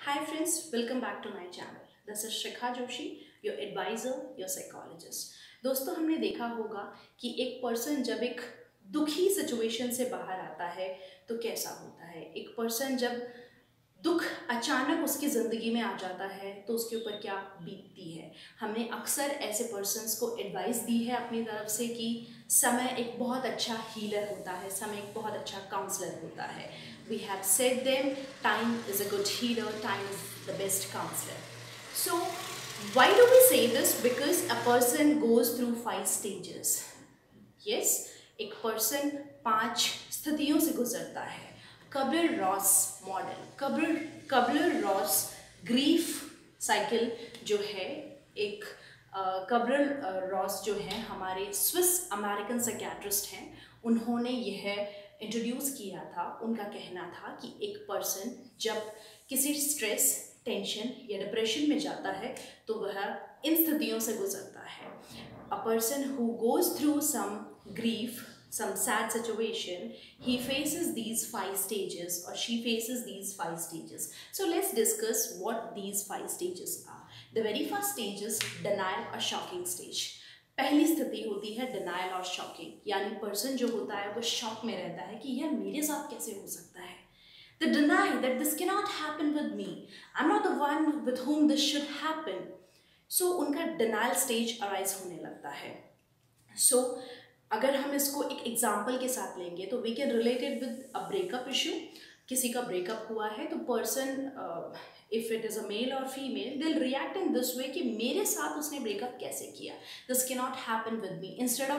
Hi friends, welcome back to my channel. This is Shikha Joshi, your advisor, your psychologist. दोस्तों हमने देखा होगा कि एक पर्सन जब एक दुखी सिचुएशन से बाहर आता है तो कैसा होता है। एक पर्सन जब दुख अचानक उसकी ज़िंदगी में आ जाता है तो उसके ऊपर क्या बीतती है। हमने अक्सर ऐसे पर्सन्स को एडवाइस दी है अपनी तरफ से कि समय एक बहुत अच्छा हीलर होता है, समय एक बहुत अच्छा काउंसलर होता है। We have said them, time is a good healer, time is the best counselor. So why do we say this? Because a person goes through 5 stages. Yes, एक पर्सन 5 स्थितियों से गुजरता है। Kubler Ross model, Kubler Ross grief cycle जो है, एक cobbler Ross जो है हमारे स्विस अमेरिकन साइकियाट्रिस्ट हैं, उन्होंने यह इंट्रोड्यूस किया था। उनका कहना था कि एक पर्सन जब किसी स्ट्रेस, टेंशन या डिप्रेशन में जाता है तो वह इन स्थितियों से गुजरता है। A person who goes through some grief, some sad situation, he faces these 5 stages or she faces these 5 stages. So let's discuss what these 5 stages are. The very first stage is denial or shocking stage. पहली स्थिति होती है denial और shocking, यानी person जो होता है वो शॉक में रहता है कि यार मेरे साथ कैसे हो सकता है। They deny that this cannot happen with me. I'm not the one with whom this should happen. So उनका डिनाइल स्टेज अराइज होने लगता है। So अगर हम इसको एक एग्जाम्पल के साथ लेंगे तो we can related with a breakup issue. किसी का ब्रेकअप हुआ है तो person, if it is a male और फीमेल, दिल रिएक्ट इन दिस वे कि मेरे साथ उसने ब्रेकअप कैसे किया, this can not happen with me. Instead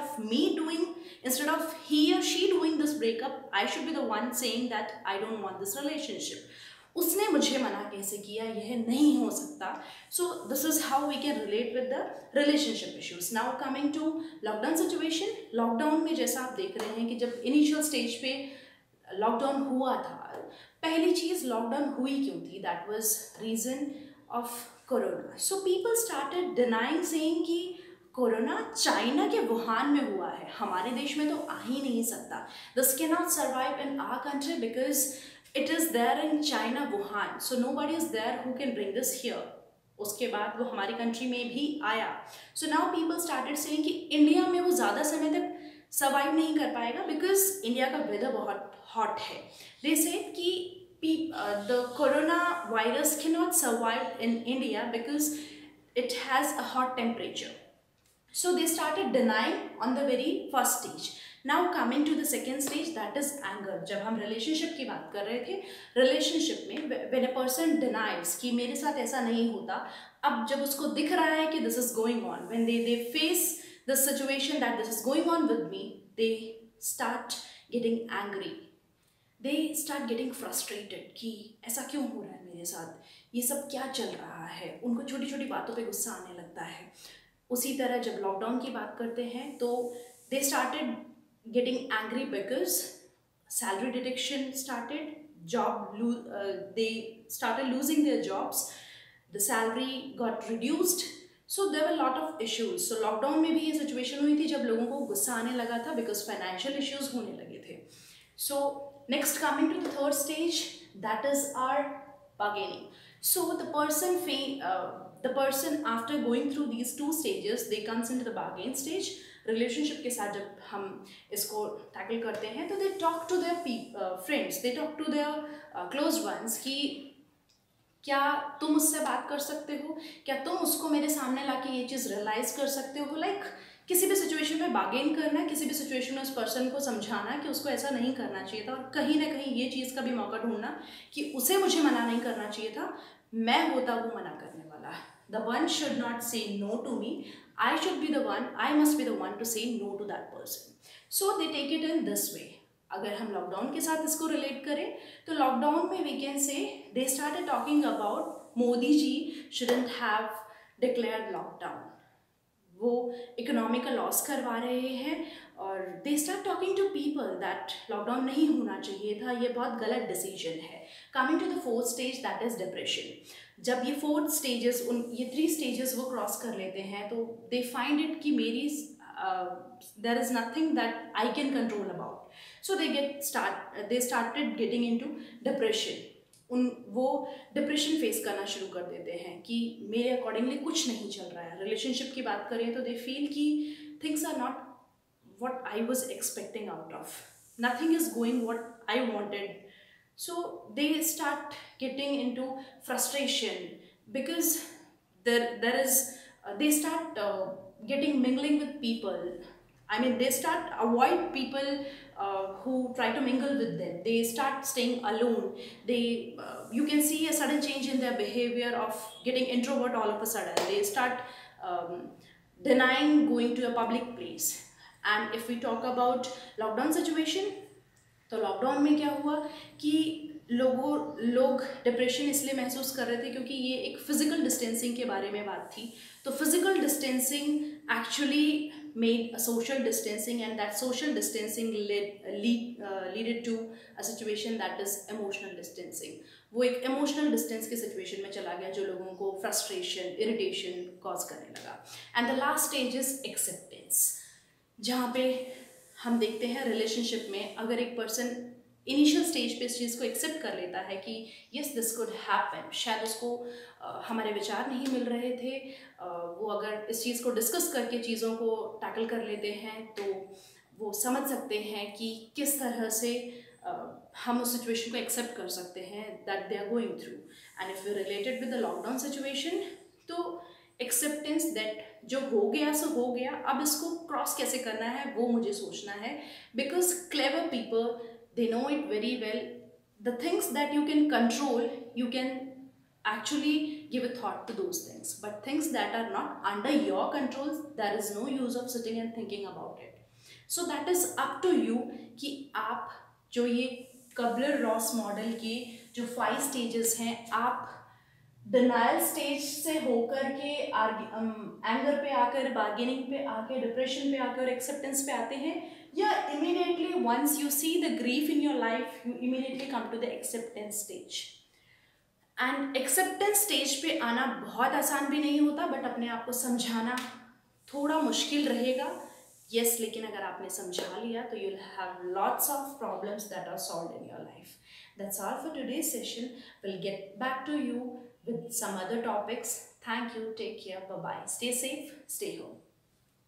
of he और she doing this breakup, I should be the one saying that I don't want this relationship. उसने मुझे मना कैसे किया, यह नहीं हो सकता। So this is how we can relate with the relationship issues. Now coming to lockdown situation. Lockdown में जैसा आप देख रहे हैं कि जब इनिशियल स्टेज पे लॉकडाउन हुआ था, पहली चीज़ लॉकडाउन हुई क्यों थी, that was reason of corona. So people started denying, saying कि कोरोना चाइना के वुहान में हुआ है, हमारे देश में तो आ ही नहीं सकता। This can not survive in our country because it is there in China, Wuhan, so nobody is there who can bring this here. उसके बाद वो हमारी कंट्री में भी आया। So now people started saying कि इंडिया में वो ज़्यादा समय तक सर्वाइव नहीं कर पाएगा बिकॉज इंडिया का वेदर बहुत हॉट है। दे सेड कि the corona virus can not survive in India because it has a hot temperature. So they started denying on the very first stage. Now coming to the second stage, that is anger. जब हम relationship की बात कर रहे थे, relationship में when a person denies कि मेरे साथ ऐसा नहीं होता, अब जब उसको दिख रहा है कि this is going on, when they face the situation that this is going on with me, they start getting angry. They start getting frustrated कि ऐसा क्यों हो रहा है मेरे साथ, ये सब क्या चल रहा है। उनको छोटी छोटी बातों पे गुस्सा आने लगता है। उसी तरह जब लॉकडाउन की बात करते हैं तो they started getting angry because salary deduction started, they started losing their jobs, the salary got reduced, so there were lot of issues. So lockdown में भी ये सिचुएशन हुई थी जब लोगों को गुस्सा आने लगा था बिकॉज फाइनेंशियल इश्यूज होने लगे थे। So next coming to the third stage, that is our bargaining. So the person after going through these 2 stages, they comes into the bargain stage. Relationship के साथ जब हम इसको टैकल करते हैं तो they talk to their friends, they talk to their close ones कि क्या तुम उससे बात कर सकते हो, क्या तुम उसको मेरे सामने लाके ये चीज़ रियलाइज़ कर सकते हो। लाइक किसी भी सिचुएशन में बार्गेन करना, किसी भी सिचुएशन में उस पर्सन को समझाना कि उसको ऐसा नहीं करना चाहिए था, और कहीं ना कहीं ये चीज़ का भी मौका ढूंढना कि उसे मुझे मना नहीं करना चाहिए था, मैं होता वो मना करने वाला। The one should not say no to me, I should be the one, I must be the one to say no to that person. So they take it in this way. अगर हम lockdown के साथ इसको relate करें तो lockdown में we can say they started talking about Modi ji shouldn't have declared lockdown, वो economy का लॉस करवा रहे हैं, और they start talking to people that lockdown नहीं होना चाहिए था, ये बहुत गलत डिसीजन है। Coming to the fourth stage, that is depression. जब ये 4 स्टेजेस, ये 3 स्टेजेस वो क्रॉस कर लेते हैं तो दे फाइंड इट कि मेरी there is nothing that I can control about. So they started getting into depression. वो डिप्रेशन फेस करना शुरू कर देते हैं कि मेरे अकॉर्डिंगली कुछ नहीं चल रहा है। रिलेशनशिप की बात करें तो दे फील कि things are not what I was expecting out of. Nothing is going what I wanted. So they start getting into frustration because there is they start getting mingling with people. I mean, they start avoid people who try to mingle with them. They start staying alone. They you can see a sudden change in their behavior of getting introvert all of a sudden. They start um, denying going to a public place. And if we talk about lockdown situation, तो lockdown में क्या हुआ कि लोग depression इसलिए महसूस कर रहे थे क्योंकि ये एक फिजिकल डिस्टेंसिंग के बारे में बात थी। तो physical distancing actually made a social distancing and that social distancing leaded to a situation that is emotional distancing. वो एक इमोशनल डिस्टेंस के सिचुएशन में चला गया जो लोगों को फ्रस्ट्रेशन, इरिटेशन कॉज करने लगा। And the last stage is acceptance, जहाँ पे हम देखते हैं रिलेशनशिप में अगर एक पर्सन इनिशियल स्टेज पे इस चीज़ को एक्सेप्ट कर लेता है कि यस दिस कुड हैपन, शायद उसको हमारे विचार नहीं मिल रहे थे, वो अगर इस चीज़ को डिस्कस करके चीज़ों को टैकल कर लेते हैं तो वो समझ सकते हैं कि किस तरह से हम उस सिचुएशन को एक्सेप्ट कर सकते हैं that they are going through. And if you related with the lockdown situation, तो एक्सेप्टेंस दैट जो हो गया सो हो गया, अब इसको क्रॉस कैसे करना है वो मुझे सोचना है। Because clever people they know it very well, the things that you can control you can actually give a thought to those things, but things that are not under your control, there is no use of sitting and thinking about it. So that is up to you कि आप जो ये cobbler-Ross model की जो 5 stages हैं, आप denial stage से होकर के एंगर पे आकर, बार्गेनिंग पे आकर, डिप्रेशन पे आकर एक्सेप्टेंस पे आते हैं, या immediately once you see the grief in your life you immediately come to the acceptance stage. And acceptance stage पे आना बहुत आसान भी नहीं होता, बट अपने आप को समझाना थोड़ा मुश्किल रहेगा। यस, लेकिन अगर आपने समझा लिया तो you'll have lots of problems that are solved in your life. That's all for today's session. We'll get back to you with some other topics. Thank you. Take care. Bye-bye. Stay safe. Stay home.